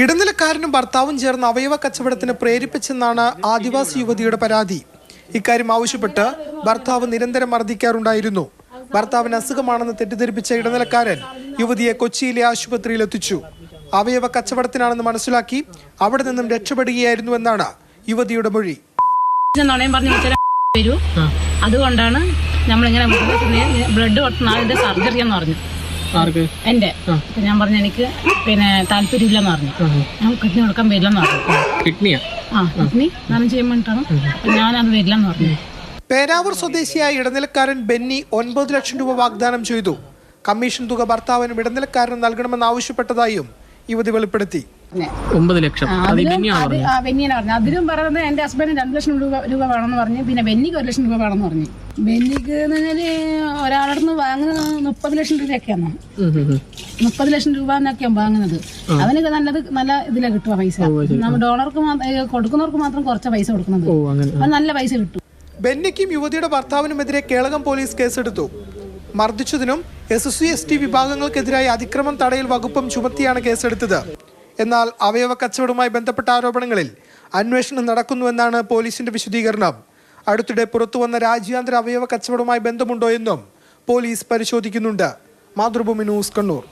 ഇടനിലക്കാരനും ഭർത്താവും ചേർന്ന് അവയവ കച്ചവടത്തിന് പ്രേരിപ്പിച്ചെന്നാണ് ആദിവാസി യുവതിയുടെ പരാതി. ഇക്കാര്യം ആവശ്യപ്പെട്ട് ഭർത്താവ് നിരന്തരം മർദ്ദിക്കാറുണ്ടായിരുന്നു. ഭർത്താവിന് അസുഖമാണെന്ന് തെറ്റിദ്ധരിപ്പിച്ച ഇടനിലക്കാരൻ യുവതിയെ കൊച്ചിയിലെ ആശുപത്രിയിൽ എത്തിച്ചു. അവയവ കച്ചവടത്തിനാണെന്ന് മനസ്സിലാക്കി അവിടെ നിന്നും രക്ഷപ്പെടുകയായിരുന്നുവെന്നാണ് യുവതിയുടെ മൊഴി. അതുകൊണ്ടാണ് നമ്മളിങ്ങനെ ബ്ലഡ് കൊടുത്ത അതിന്റെ സർജറി എന്ന് പറഞ്ഞു. എന്റെ ഞാൻ പറഞ്ഞു എനിക്ക് താല്പര്യമില്ലെന്ന് പറഞ്ഞു. ഞാൻ കിഡ്നി കൊടുക്കാൻ വരില്ലെന്ന് പറഞ്ഞു. കിഡ്നി ദാനം ചെയ്യാൻ വേണ്ടിയിട്ടാണ്. ഞാനത് വരില്ലെന്ന് പറഞ്ഞു. പേരാവൂർ സ്വദേശിയായ ഇടനിലക്കാരൻ ബെന്നി 9 ലക്ഷം രൂപ വാഗ്ദാനം ചെയ്തു. കമ്മീഷൻ തുക ഭർത്താവിനും ഇടനിലക്കാരനും നൽകണമെന്ന് ആവശ്യപ്പെട്ടതായും യുവതി വെളിപ്പെടുത്തി. 9 ലക്ഷം ബെന്നിയാണ് പറഞ്ഞു. അതിലും പറയുന്നത് എന്റെ ഹസ്ബൻഡിന് 2 ലക്ഷം രൂപ വേണമെന്ന് പറഞ്ഞു. പിന്നെ ബെന്നിക്ക് 1 ലക്ഷം രൂപ വേണമെന്ന് പറഞ്ഞു. ബെന്നിക്ക് ഒരാളടുന്ന് വാങ്ങുന്നത് 30 ലക്ഷം രൂപയൊക്കെയാണ്. 30 ലക്ഷം രൂപ എന്നൊക്കെയാണ് വാങ്ങുന്നത്. അവനൊക്കെ നല്ല ഇതിലാണ് കിട്ടുക പൈസ. നമ്മൾ ഡോണർക്ക് കൊടുക്കുന്നവർക്ക് മാത്രം കുറച്ച പൈസ കൊടുക്കുന്നത്. അത് നല്ല പൈസ കിട്ടും. ബെന്നിക്കും യുവതിയുടെ ഭർത്താവിനുമെതിരെ കേളകം പോലീസ് കേസെടുത്തു. മർദ്ദിച്ചതിനും SC/ST വിഭാഗങ്ങൾക്കെതിരായ അതിക്രമം തടയൽ വകുപ്പും ചുമത്തിയാണ് കേസെടുത്തത്. എന്നാൽ അവയവ കച്ചവടവുമായി ബന്ധപ്പെട്ട ആരോപണങ്ങളിൽ അന്വേഷണം നടക്കുന്നുവെന്നാണ് പോലീസിന്റെ വിശദീകരണം. അടുത്തിടെ പുറത്തുവന്ന രാജ്യാന്തര അവയവ കച്ചവടവുമായി ബന്ധമുണ്ടോ എന്നും പോലീസ് പരിശോധിക്കുന്നുണ്ട്. മാതൃഭൂമി ന്യൂസ്, കണ്ണൂർ.